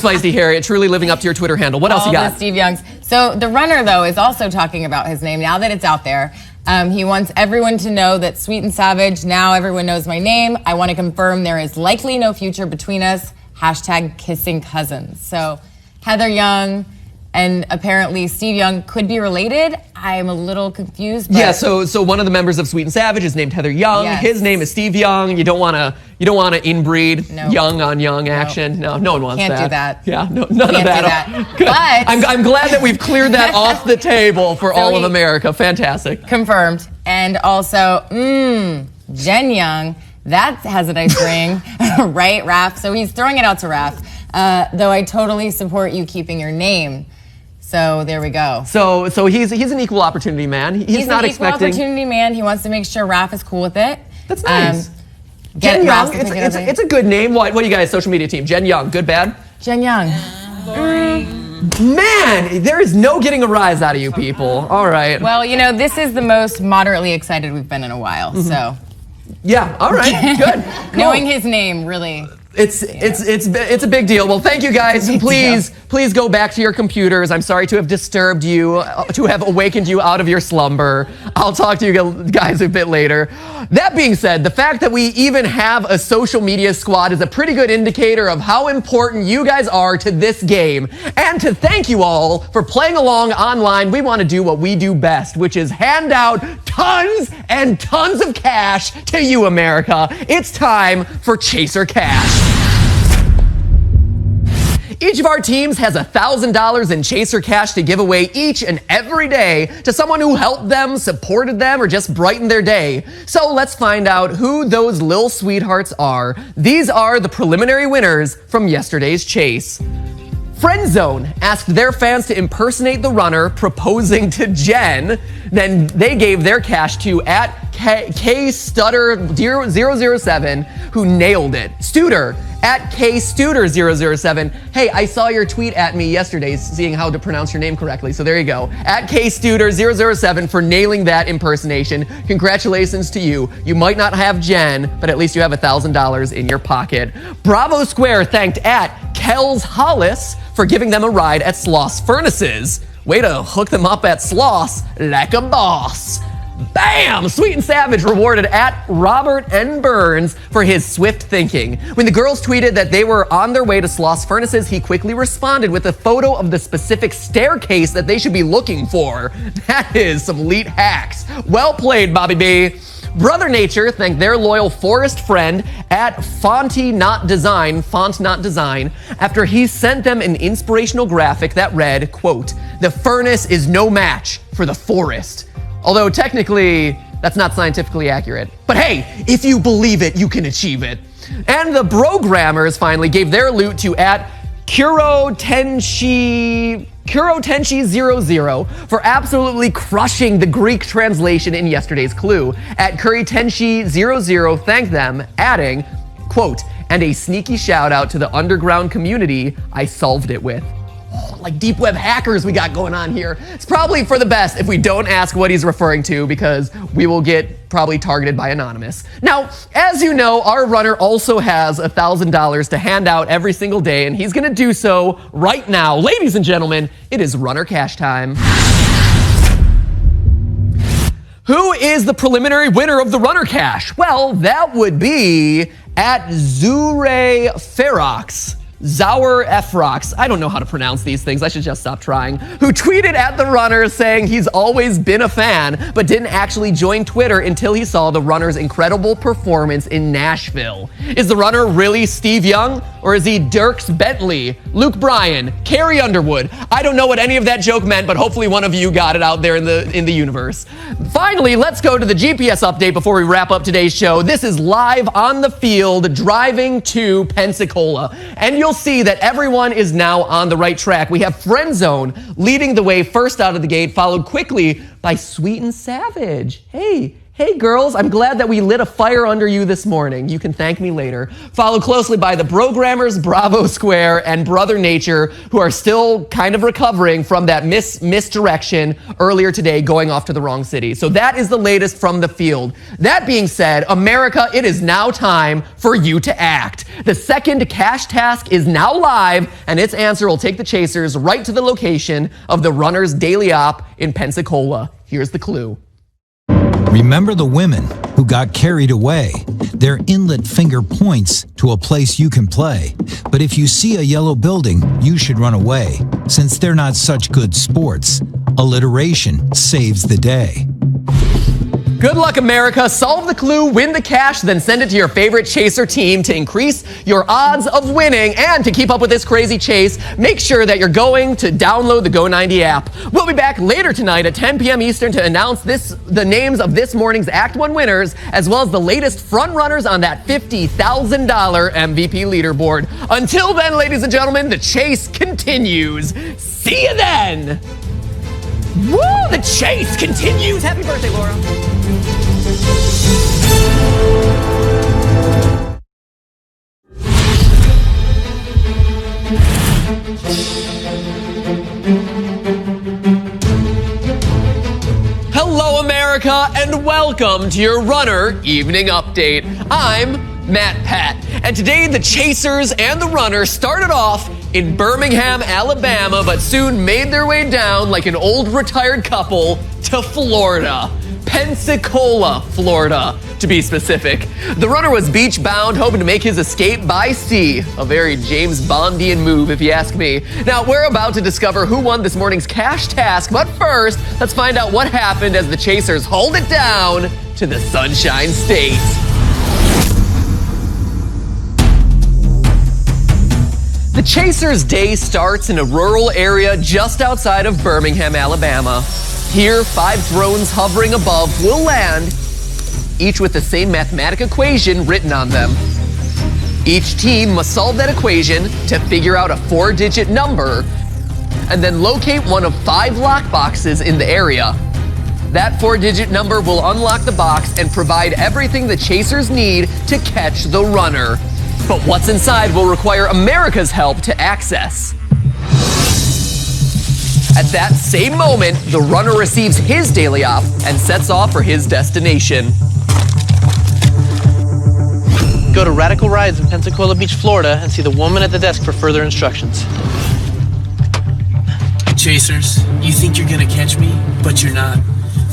Feisty Harriet. Truly living up to your Twitter handle. What else you got? The Steve Youngs. So the runner though is also talking about his name now that it's out there. He wants everyone to know that Sweet and Savage. Now everyone knows my name. I want to confirm there is likely no future between us. Hashtag kissing cousins. So Heather Young and apparently Steve Young could be related. I'm a little confused. But yeah, so one of the members of Sweet and Savage is named Heather Young. Yes. His name is Steve Young. You don't want to inbreed young on young action. No one wants Can't that. do that. Yeah, none of Can't that. do that. Good. But I'm glad that we've cleared that off the table for all of America. Fantastic. Confirmed. And also, Jen Young. That has a nice ring, right, Raph? So he's throwing it out to Raph. Though I totally support you keeping your name. So there we go. So he's an equal opportunity man. He's not an expecting. Equal opportunity man. He wants to make sure Raph is cool with it. That's nice. Jen Young. It's a good name. What do you guys? Social media team. Jen Young. Good, bad? Jen Young. Man, there is no getting a rise out of you people. All right. Well, this is the most moderately excited we've been in a while. So. Yeah. All right. Good. Cool. Knowing his name really. It's a big deal. Well, thank you guys. Please go back to your computers. I'm sorry to have disturbed you, to have awakened you out of your slumber. I'll talk to you guys a bit later. That being said, the fact that we even have a social media squad is a pretty good indicator of how important you guys are to this game. And to thank you all for playing along online, we want to do what we do best, which is hand out tons and tons of cash to you, America. It's time for Chaser Cash. Each of our teams has $1,000 in Chaser cash to give away each and every day to someone who helped them, supported them, or just brightened their day. So let's find out who those lil sweethearts are. These are the preliminary winners from yesterday's chase. Friend Zone asked their fans to impersonate the runner proposing to Jen. Then they gave their cash to @KStutter007, who nailed it. Studer @KStuder007. Hey, I saw your tweet at me yesterday seeing how to pronounce your name correctly. So there you go. @KStuder007 for nailing that impersonation. Congratulations to you. You might not have Jen, but at least you have $1,000 in your pocket. Bravo Square thanked @Kells Hollis for giving them a ride at Sloss Furnaces. Way to hook them up at Sloss like a boss. Bam! Sweet and Savage rewarded @Robert N. Burns for his swift thinking. When the girls tweeted that they were on their way to Sloss Furnaces, he quickly responded with a photo of the specific staircase that they should be looking for. That is some elite hacks. Well played, Bobby B. Brother Nature thanked their loyal forest friend @Font-Not-Design, after he sent them an inspirational graphic that read, quote, "The furnace is no match for the forest." Although technically, that's not scientifically accurate. But hey, if you believe it, you can achieve it. And the Brogrammers finally gave their loot to KuroTenshi00 for absolutely crushing the Greek translation in yesterday's clue. KuroTenshi00 thanked them, adding, quote, "And a sneaky shout out to the underground community I solved it with." Like deep web hackers we got going on here. It's probably for the best if we don't ask what he's referring to, because we will get probably targeted by Anonymous. Now, as you know, our runner also has $1,000 to hand out every single day, and he's gonna do so right now. Ladies and gentlemen, it is runner cash time. Who is the preliminary winner of the runner cash? Well, that would be @Zure Ferox. Zaur Efrox, I don't know how to pronounce these things, I should just stop trying, who tweeted at the runner saying he's always been a fan, but didn't actually join Twitter until he saw the runner's incredible performance in Nashville. Is the runner really Steve Young? Or is he Dirks Bentley, Luke Bryan, Carrie Underwood? I don't know what any of that joke meant, but hopefully one of you got it out there in the universe. Finally, let's go to the GPS update before we wrap up today's show. This is live on the field, driving to Pensacola. And you'll see that everyone is now on the right track. We have Friend Zone leading the way first out of the gate, followed quickly by Sweet and Savage. Hey girls, I'm glad that we lit a fire under you this morning. You can thank me later. Followed closely by the Brogrammers, Bravo Square, and Brother Nature, who are still kind of recovering from that misdirection earlier today, going off to the wrong city. So that is the latest from the field. That being said, America, it is now time for you to act. The second cash task is now live, and its answer will take the chasers right to the location of the runner's daily op in Pensacola. Here's the clue. Remember the women who got carried away. Their inlet finger points to a place you can play. But if you see a yellow building, you should run away, since they're not such good sports. Alliteration saves the day. Good luck, America. Solve the clue, win the cash, then send it to your favorite chaser team to increase your odds of winning. And to keep up with this crazy chase, make sure that you're going to download the Go90 app. We'll be back later tonight at 10 p.m. Eastern to announce the names of this morning's Act 1 winners, as well as the latest front runners on that $50,000 MVP leaderboard. Until then, ladies and gentlemen, the chase continues. See you then. Woo! The chase continues. Happy birthday, Laura. Hello, America, and welcome to your Runner Evening Update. I'm Matt Pat, and today the chasers and the runner started off in Birmingham, Alabama, but soon made their way down like an old retired couple to Florida. Pensacola, Florida, to be specific. The runner was beach bound, hoping to make his escape by sea. A very James Bondian move, if you ask me. Now, we're about to discover who won this morning's cash task, but first, let's find out what happened as the chasers hauled it down to the Sunshine State. The chasers' day starts in a rural area just outside of Birmingham, Alabama. Here, 5 drones hovering above will land, each with the same mathematical equation written on them. Each team must solve that equation to figure out a 4-digit number and then locate one of 5 lock boxes in the area. That 4-digit number will unlock the box and provide everything the chasers need to catch the runner. But what's inside will require America's help to access. At that same moment, the runner receives his daily op and sets off for his destination. Go to Radical Rides in Pensacola Beach, Florida, and see the woman at the desk for further instructions. Chasers, you think you're gonna catch me, but you're not.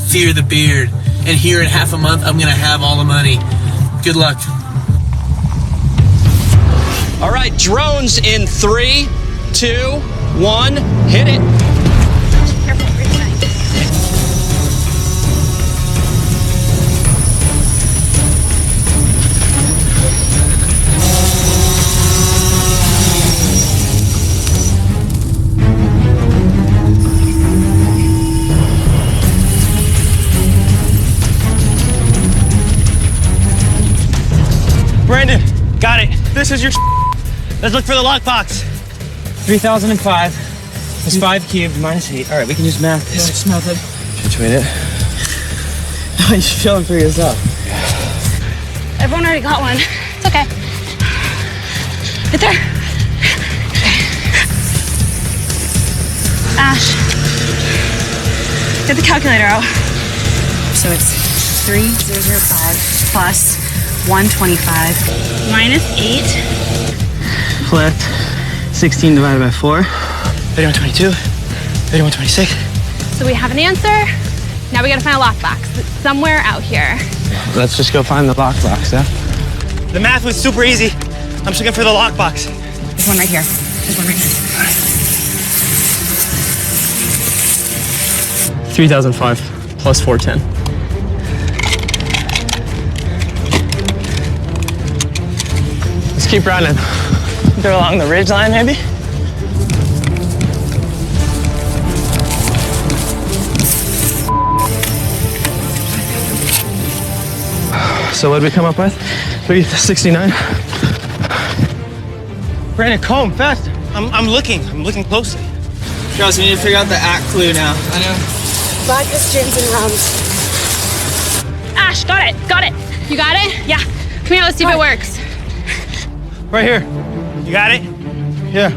Fear the beard. And here in half a month, I'm gonna have all the money. Good luck. All right, drones in 3, 2, 1, hit it. Brandon, got it. This is your Let's look for the lockbox. 3005 is 5 cubed minus 8. All right, we can use math. This method. Between it. How you feeling for yourself? Everyone already got one. It's okay. Right there. Ash, get the calculator out. So it's 3005 plus 125 minus 8. Collect 16 divided by 4. 3122. 3126. So we have an answer. Now we gotta find a lockbox. It's somewhere out here. Let's just go find the lockbox, yeah? The math was super easy. I'm just looking for the lockbox. There's one right here. There's one right here. 3005 plus 410. Let's keep running. Go along the ridge line, maybe? So what did we come up with? 369. Brandon, comb, fast. I'm looking closely. Guys, we need to figure out the clue now. I know. Vodkas, gins, and rums. Ash, got it. You got it? Yeah. Come here, let's see if it works. Right here. You got it? Yeah.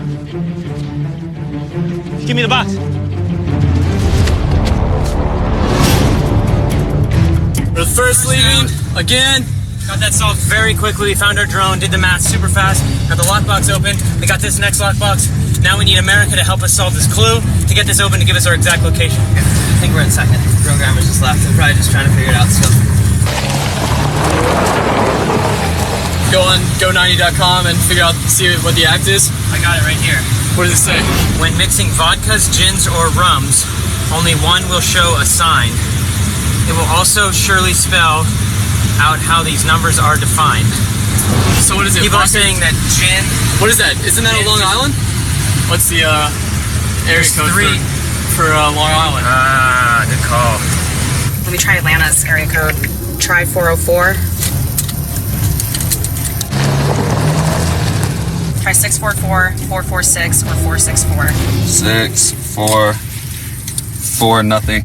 Give me the box. We're the first leaving again. Got that solved very quickly. Found our drone, did the math super fast. Got the lockbox open. We got this next lockbox. Now we need America to help us solve this clue to get this open to give us our exact location. I think we're in second. The programmers just left. They're probably just trying to figure it out still. Go on go90.com and see what the act is. I got it right here. What does it say? When mixing vodkas, gins, or rums, only one will show a sign. It will also surely spell out how these numbers are defined. So what is it? People are saying that gin. What is that? Isn't that a Long Island? What's the area code for Long Island? Good call. Let me try Atlanta's area code. Try 404. Try 644, 446, or 464. 644 nothing.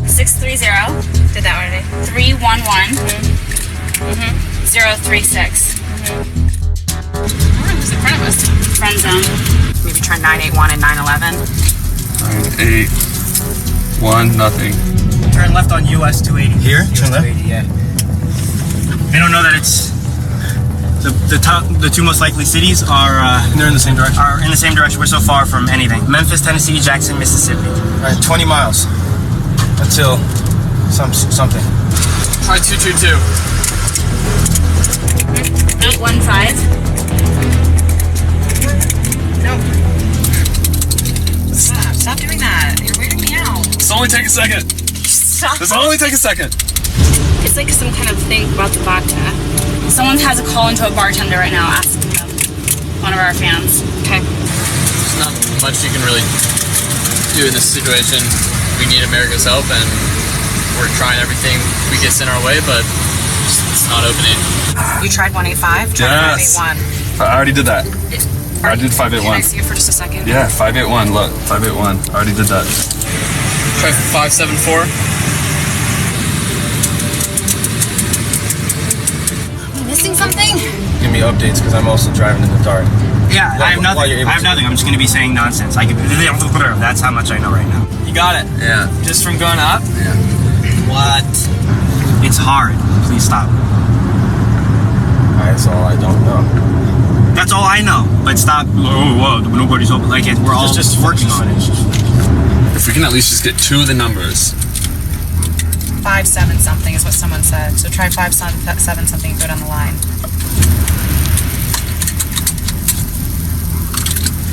630. Did that already? 311. 036. Who's in front of us? Friend zone. Maybe try 981 and 911. 981 nothing. Turn left on US 280. Here? Turn left? 280, yeah. They don't know that it's the two most likely cities are They're in the same direction. are in the same direction. We're so far from anything. Memphis, Tennessee, Jackson, Mississippi. All right, 20 miles until something. Try 222. 815. No. Stop doing that. You're weirding me out. This only take a second. Stop. This only take a second. It's like some kind of thing about the vodka. Someone has a call into a bartender right now asking them. one of our fans. Okay. There's not much you can really do in this situation. We need America's help, and we're trying everything we get sent our way, but it's not opening. You tried 185, tried 581. I already did that. I did 581. Can I see it for just a second? Yeah, 581. Look, 581. I already did that. Try 574. Missing something? Give me updates because I'm also driving in the dark. Yeah, I have nothing. I have nothing. I'm just going to be saying nonsense. That's how much I know right now. You got it. Yeah. Just from going up? Yeah. What? It's hard. Please stop. That's all I don't know. That's all I know. But stop. Oh, whoa, nobody's open. Like, we're all just working on it. If we can at least just get 2 of the numbers. 5-7 something is what someone said. So try 5-7 something and go down the line.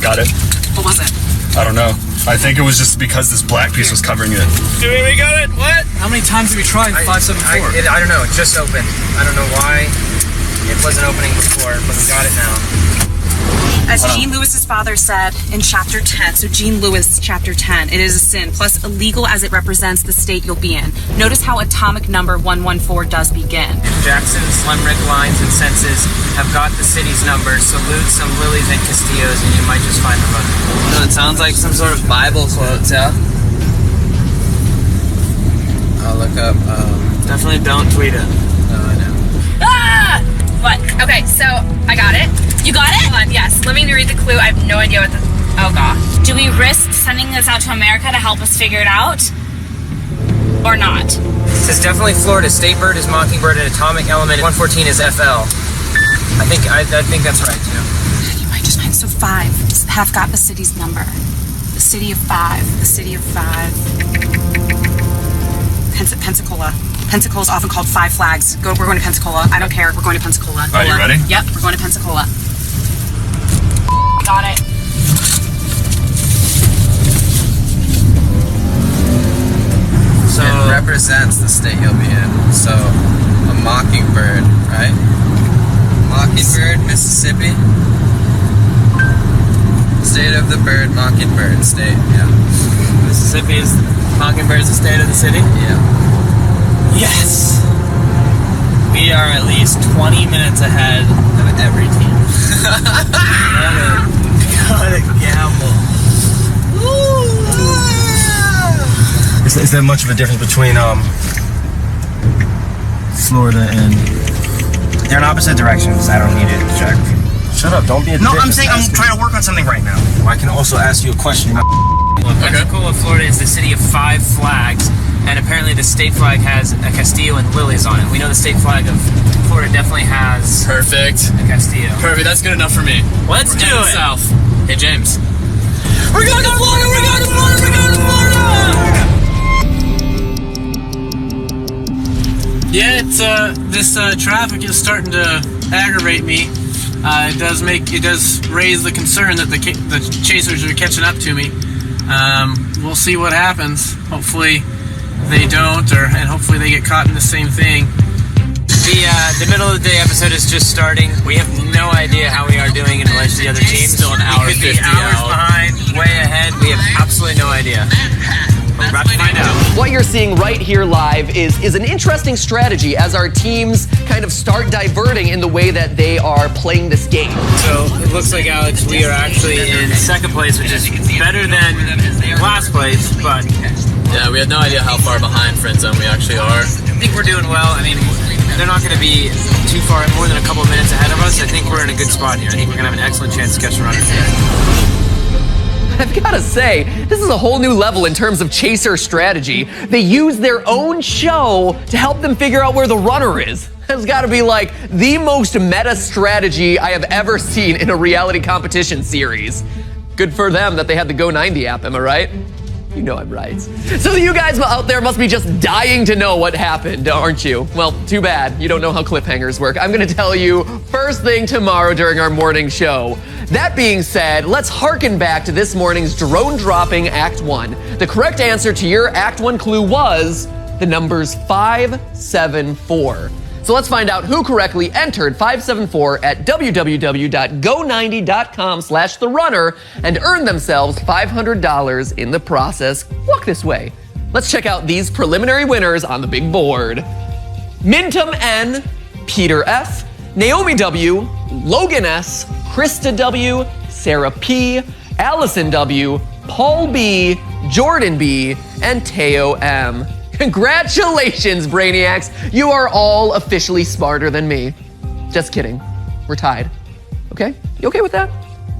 Got it. What was it? I don't know. I think it was just because this black piece was covering it. We got it. What? How many times did we try 574? I don't know. It just opened. I don't know why it wasn't opening before, but we got it now. As Gene Lewis's father said in chapter 10, so Gene Lewis, chapter 10, it is a sin, plus illegal as it represents the state you'll be in. Notice how atomic number 114 does begin. Jackson's limerick lines and senses have got the city's number. Salute some Lilies and Castillos, and you might just find the runner. No, it sounds like some sort of Bible quote, yeah? I'll look up. Definitely don't tweet it. No, I know. Ah! What? Okay, so I got it. You got it? Hold on, yes. Let me read the clue. I have no idea what the... Oh, gosh. Do we risk sending this out to America to help us figure it out? Or not? It says definitely Florida. State bird is mockingbird and atomic element 114 is FL. I think that's right, too. You might just find... So 5 have got the city's number. The city of 5. The city of 5. Pensacola. Pensacola is often called 5 Flags. We're going to Pensacola. I don't care. We're going to Pensacola. Are you ready? Yep, we're going to Pensacola. Got it. So it represents the state you'll be in. So a mockingbird, right? Mockingbird, Mississippi. State of the bird, mockingbird state. Yeah. Mississippi is Mockingbird is the state of the city? Yeah. Yes! We are at least 20 minutes ahead of every team. Gotta gamble. Is there much of a difference between Florida and... They're in opposite directions. I don't need it, Jack. Shut up, don't be a dick. No, I'm saying I'm trying to work on something right now. I can also ask you a question. Pensacola, Florida is the city of 5 flags, and apparently the state flag has a Castillo and lilies on it. We know the state flag of Florida definitely has Perfect. a Castillo. Perfect, that's good enough for me. Let's do it. South. Hey, James. We're going to Florida! We're going to Florida! We're going to Florida! Yeah, it's this traffic is starting to aggravate me. It does raise the concern that the chasers are catching up to me. We'll see what happens. Hopefully they don't, and hopefully they get caught in the same thing. The middle of the day episode is just starting. We have no idea how we are doing in relation to the other teams. Still an hour we could 50 be hours out. behind, way ahead. We have absolutely no idea. We're about to find out. What you're seeing right here live is an interesting strategy as our teams kind of start diverting in the way that they are playing this game. So it looks like, Alex, we are actually in second place, which is better than last place, but Yeah, we have no idea how far behind Friend Zone we actually are. I think we're doing well. I mean, they're not going to be too far, more than a couple of minutes ahead of us. I think we're in a good spot here. I think we're going to have an excellent chance to catch the runners here. I've got to say, this is a whole new level in terms of chaser strategy. They use their own show to help them figure out where the runner is. It's got to be like the most meta strategy I have ever seen in a reality competition series. Good for them that they had the Go 90 app, am I right? You know I'm right. So you guys out there must be just dying to know what happened, aren't you? Well, too bad. You don't know how cliffhangers work. I'm going to tell you first thing tomorrow during our morning show. That being said, let's harken back to this morning's drone dropping Act 1. The correct answer to your Act 1 clue was the numbers 574. So let's find out who correctly entered 574 at www.go90.com/therunner and earned themselves $500 in the process. Walk this way. Let's check out these preliminary winners on the big board. Mintum N, Peter F, Naomi W, Logan S, Krista W, Sarah P, Allison W, Paul B, Jordan B, and Teo M. Congratulations, Brainiacs! You are all officially smarter than me. Just kidding. We're tied. Okay? You okay with that?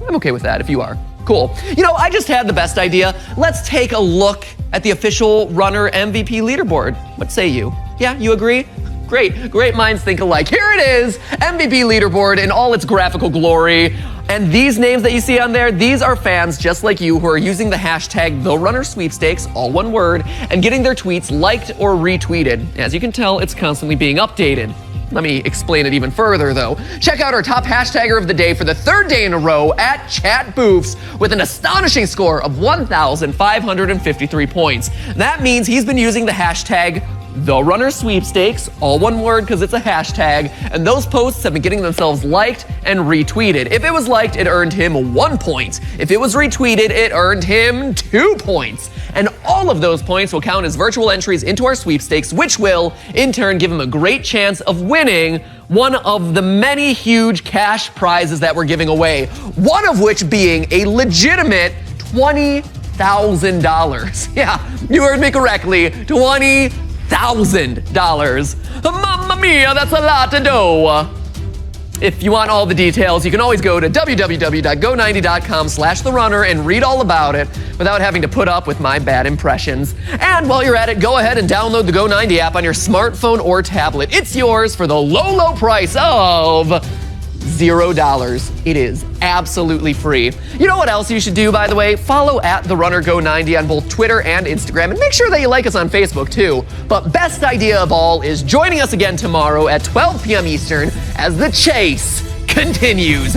I'm okay with that if you are. Cool. You know, I just had the best idea. Let's take a look at the official runner MVP leaderboard. What say you? Yeah, you agree? Great minds think alike. Here it is, MVP leaderboard in all its graphical glory. And these names that you see on there, these are fans just like you who are using the hashtag #TheRunnerSweepstakes, all one word, and getting their tweets liked or retweeted. As you can tell, it's constantly being updated. Let me explain it even further, though. Check out our top hashtagger of the day for the third day in a row at ChatBoofs with an astonishing score of 1,553 points. That means he's been using the hashtag #TheRunnerSweepstakes, all one word because it's a hashtag, and those posts have been getting themselves liked and retweeted. If it was liked, it earned him 1 point. If it was retweeted, it earned him 2 points. And all of those points will count as virtual entries into our sweepstakes, which will, in turn, give him a great chance of winning one of the many huge cash prizes that we're giving away, one of which being a legitimate $20,000. Yeah, you heard me correctly, $20,000. Mamma mia, that's a lot to do. If you want all the details, you can always go to www.go90.com/therunner and read all about it without having to put up with my bad impressions. And while you're at it, go ahead and download the Go90 app on your smartphone or tablet. It's yours for the low price of $0. It is absolutely free. You know what else you should do, by the way? Follow at The Runner Go90 on both Twitter and Instagram, and make sure that you like us on Facebook too. But best idea of all is joining us again tomorrow at 12 p.m. Eastern as the chase continues.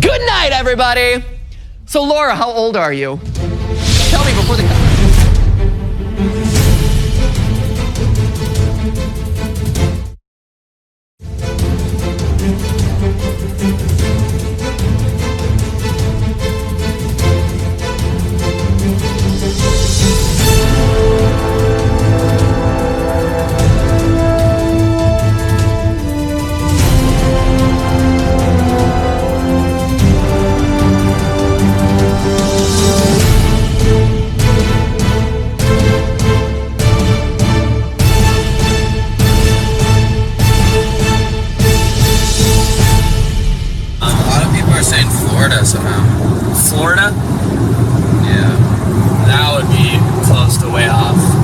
Good night, everybody. So Laura, how old are you? Tell me before the Florida? Yeah. That would be close to way off.